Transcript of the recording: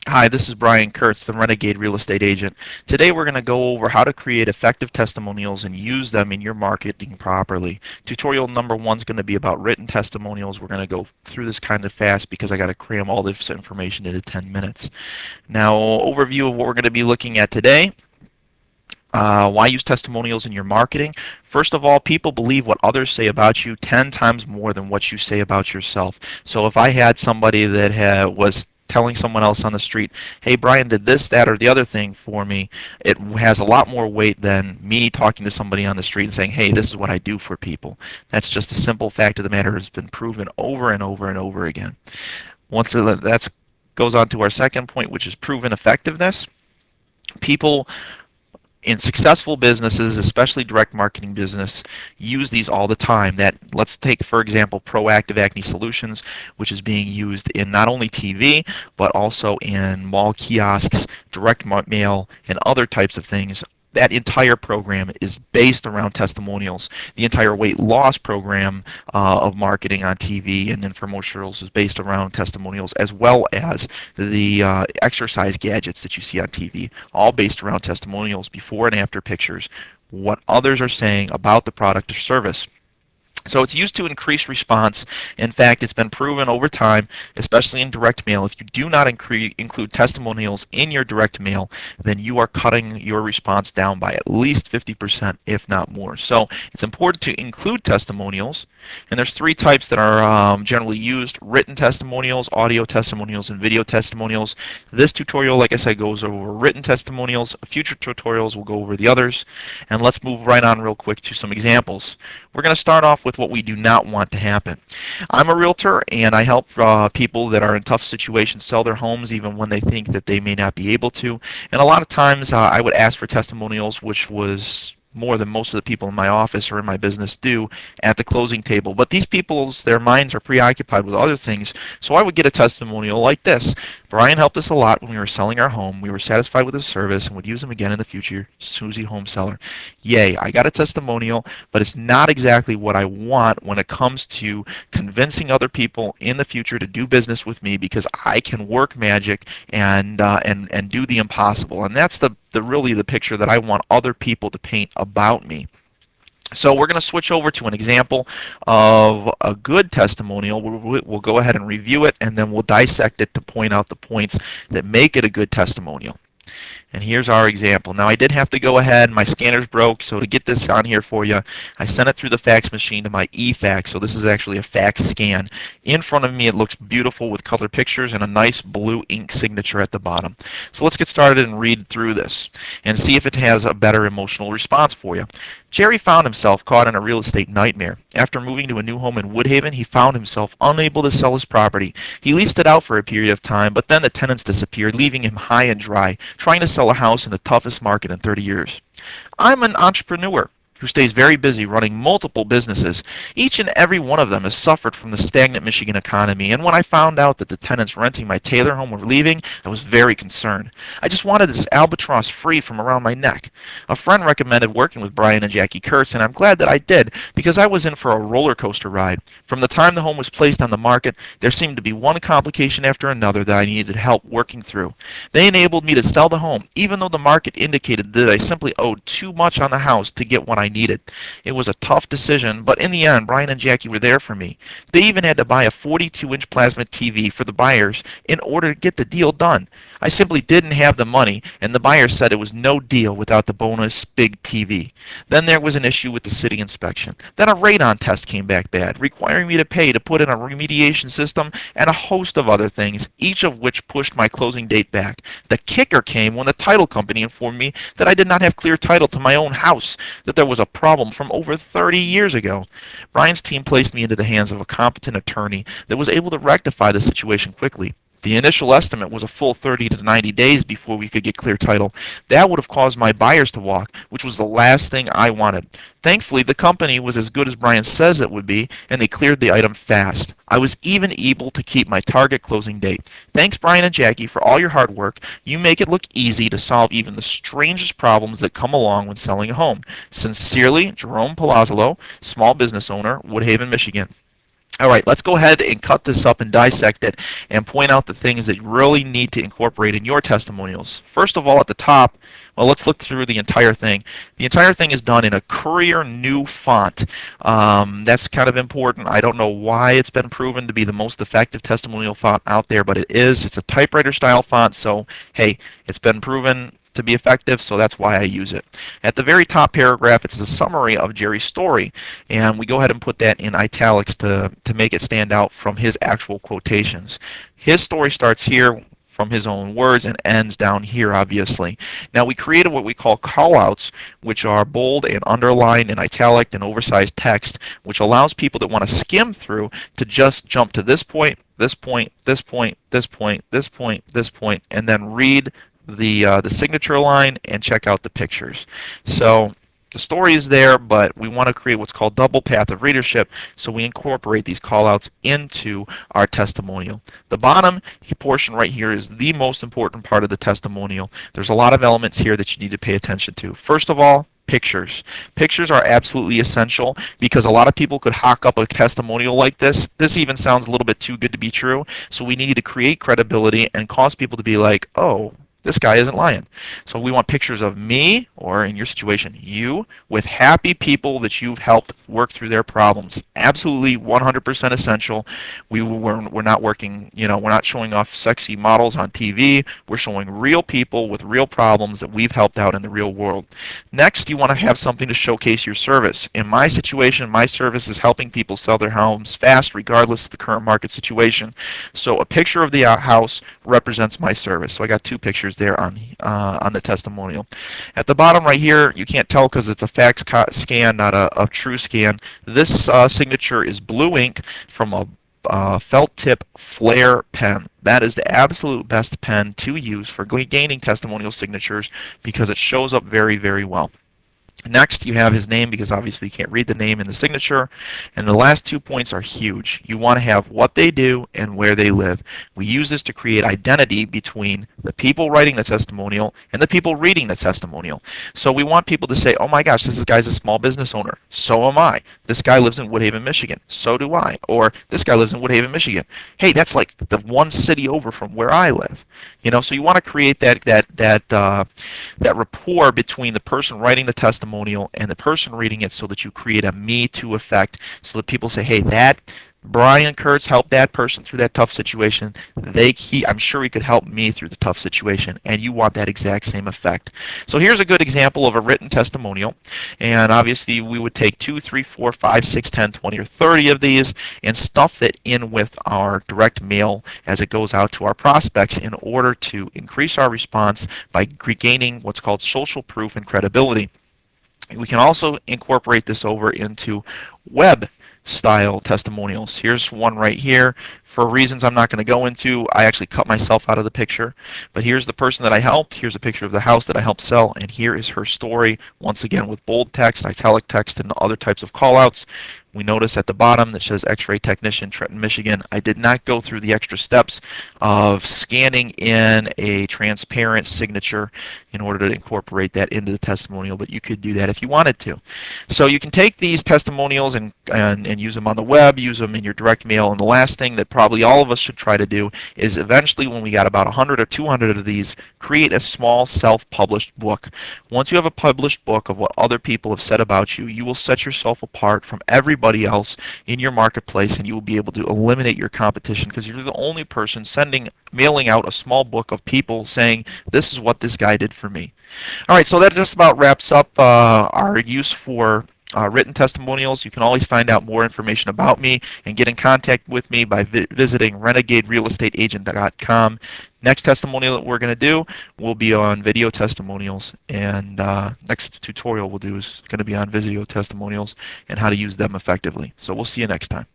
Hi, this is Brian Kurtz, the Renegade Real Estate Agent. Today we're going to go over how to create effective testimonials and use them in your marketing properly. Tutorial number one is going to be about written testimonials. We're going to go through this kind of fast because I got to cram all this information into 10 minutes. Now, overview of what we're going to be looking at today. Why use testimonials in your marketing? First of all, people believe what others say about you 10 times more than what you say about yourself. So if I had somebody that was telling someone else on the street, hey, Brian did this, that, or the other thing for me, it has a lot more weight than me talking to somebody on the street and saying, hey, this is what I do for people. That's just a simple fact of the matter. It's been proven over and over and over again. Once that goes on to our second point, which is proven effectiveness. People in successful businesses, especially direct marketing business, use these all the time. Let's take, for example, Proactive Acne Solutions, which is being used in not only TV, but also in mall kiosks, direct mail, and other types of things. That entire program is based around testimonials. The entire weight loss program of marketing on TV and infomercials is based around testimonials, as well as the exercise gadgets that you see on TV, all based around testimonials, before and after pictures, what others are saying about the product or service. So it's used to increase response. In fact, it's been proven over time, especially in direct mail, if you do not include testimonials in your direct mail, then you are cutting your response down by at least 50%, if not more. So it's important to include testimonials, and there's three types that are generally used: written testimonials, audio testimonials, and video testimonials. This tutorial, like I said, goes over written testimonials. Future tutorials will go over the others, and let's move right on real quick to some examples. We're going to start off with what we do not want to happen. I'm a realtor, and I help people that are in tough situations sell their homes even when they think that they may not be able to. And a lot of times I would ask for testimonials, which was more than most of the people in my office or in my business do at the closing table. But these their minds are preoccupied with other things, so I would get a testimonial like this. Brian helped us a lot when we were selling our home. We were satisfied with his service and would use him again in the future. Susie, home seller. Yay, I got a testimonial, but it's not exactly what I want when it comes to convincing other people in the future to do business with me, because I can work magic and do the impossible. And that's really the picture that I want other people to paint about me. So we're going to switch over to an example of a good testimonial. We'll go ahead and review it, and then we'll dissect it to point out the points that make it a good testimonial. And here's our example. Now, I did have to go ahead. My scanner's broke, so to get this on here for you, I sent it through the fax machine to my e-fax. So this is actually a fax scan. In front of me, it looks beautiful with color pictures and a nice blue ink signature at the bottom. So let's get started and read through this and see if it has a better emotional response for you. Jerry found himself caught in a real estate nightmare. After moving to a new home in Woodhaven, he found himself unable to sell his property. He leased it out for a period of time, but then the tenants disappeared, leaving him high and dry, trying to sell a house in the toughest market in 30 years. I'm an entrepreneur who stays very busy running multiple businesses. Each and every one of them has suffered from the stagnant Michigan economy, and when I found out that the tenants renting my Taylor home were leaving, I was very concerned. I just wanted this albatross free from around my neck. A friend recommended working with Brian and Jackie Kurtz, and I'm glad that I did, because I was in for a roller coaster ride. From the time the home was placed on the market, there seemed to be one complication after another that I needed help working through. They enabled me to sell the home, even though the market indicated that I simply owed too much on the house to get what I needed. It was a tough decision, but in the end, Brian and Jackie were there for me. They even had to buy a 42-inch plasma TV for the buyers in order to get the deal done. I simply didn't have the money, and the buyers said it was no deal without the bonus big TV. Then there was an issue with the city inspection. Then a radon test came back bad, requiring me to pay to put in a remediation system and a host of other things, each of which pushed my closing date back. The kicker came when the title company informed me that I did not have clear title to my own house, that there was a problem from over 30 years ago. Brian's team placed me into the hands of a competent attorney that was able to rectify the situation quickly. The initial estimate was a full 30 to 90 days before we could get clear title. That would have caused my buyers to walk, which was the last thing I wanted. Thankfully, the company was as good as Brian says it would be, and they cleared the item fast. I was even able to keep my target closing date. Thanks, Brian and Jackie, for all your hard work. You make it look easy to solve even the strangest problems that come along when selling a home. Sincerely, Jerome Palazzolo, small business owner, Woodhaven, Michigan. All right, let's go ahead and cut this up and dissect it and point out the things that you really need to incorporate in your testimonials. First of all, at the top, well, let's look through the entire thing. The entire thing is done in a Courier New font. That's kind of important. I don't know why it's been proven to be the most effective testimonial font out there, but it is. It's a typewriter style font, so hey, it's been proven to be effective, so that's why I use it. At the very top paragraph, it's a summary of Jerry's story, and we go ahead and put that in italics to make it stand out from his actual quotations. His story starts here from his own words and ends down here, obviously. Now, we created what we call callouts, which are bold and underlined and italic and oversized text, which allows people that want to skim through to just jump to this point, this point, this point, this point, this point, this point, and then read the signature line and check out the pictures. So the story is there, but we want to create what's called double path of readership, so we incorporate these callouts into our testimonial. The bottom portion right here is the most important part of the testimonial. There's a lot of elements here that you need to pay attention to. First of all, pictures. Pictures are absolutely essential because a lot of people could hawk up a testimonial like this. This even sounds a little bit too good to be true, so we need to create credibility and cause people to be like, oh, this guy isn't lying. So we want pictures of me, or in your situation, you, with happy people that you've helped work through their problems. Absolutely 100% essential. We're not working, we're not showing off sexy models on TV. We're showing real people with real problems that we've helped out in the real world. Next, you want to have something to showcase your service. In my situation, my service is helping people sell their homes fast, regardless of the current market situation. So a picture of the house represents my service. So I got two pictures there on the testimonial. At the bottom right here, you can't tell because it's a fax scan, not a true scan. This signature is blue ink from a felt tip Flair pen. That is the absolute best pen to use for gaining testimonial signatures because it shows up very, very well. Next, you have his name because obviously you can't read the name in the signature. And the last 2 points are huge. You want to have what they do and where they live. We use this to create identity between the people writing the testimonial and the people reading the testimonial. So we want people to say, oh my gosh, this guy's a small business owner. So am I. This guy lives in Woodhaven, Michigan. So do I. Or this guy lives in Woodhaven, Michigan. Hey, that's like the one city over from where I live. So you want to create that rapport between the person writing the testimonial and the person reading it so that you create a me too effect so that people say, hey, that Brian Kurtz helped that person through that tough situation. I'm sure he could help me through the tough situation, and you want that exact same effect. So here's a good example of a written testimonial, and obviously we would take 2, 3, 4, 5, 6, 10, 20, or 30 of these and stuff it in with our direct mail as it goes out to our prospects in order to increase our response by gaining what's called social proof and credibility. We can also incorporate this over into web style testimonials. Here's one right here. For reasons I'm not going to go into, I actually cut myself out of the picture. But here's the person that I helped. Here's a picture of the house that I helped sell. And here is her story, once again with bold text, italic text, and other types of callouts. We notice at the bottom that says X-ray technician, Trenton, Michigan. I did not go through the extra steps of scanning in a transparent signature in order to incorporate that into the testimonial, but you could do that if you wanted to. So you can take these testimonials and use them on the web, use them in your direct mail, and the last thing that probably all of us should try to do is eventually, when we got about 100 or 200 of these, create a small self-published book. Once you have a published book of what other people have said about you, you will set yourself apart from everybody else in your marketplace, and you will be able to eliminate your competition because you're the only person mailing out a small book of people saying, this is what this guy did for me. All right, so that just about wraps up our use for written testimonials. You can always find out more information about me and get in contact with me by visiting renegaderealestateagent.com. Next testimonial that we're going to do will be on video testimonials, and next tutorial we'll do is going to be on video testimonials and how to use them effectively. So we'll see you next time.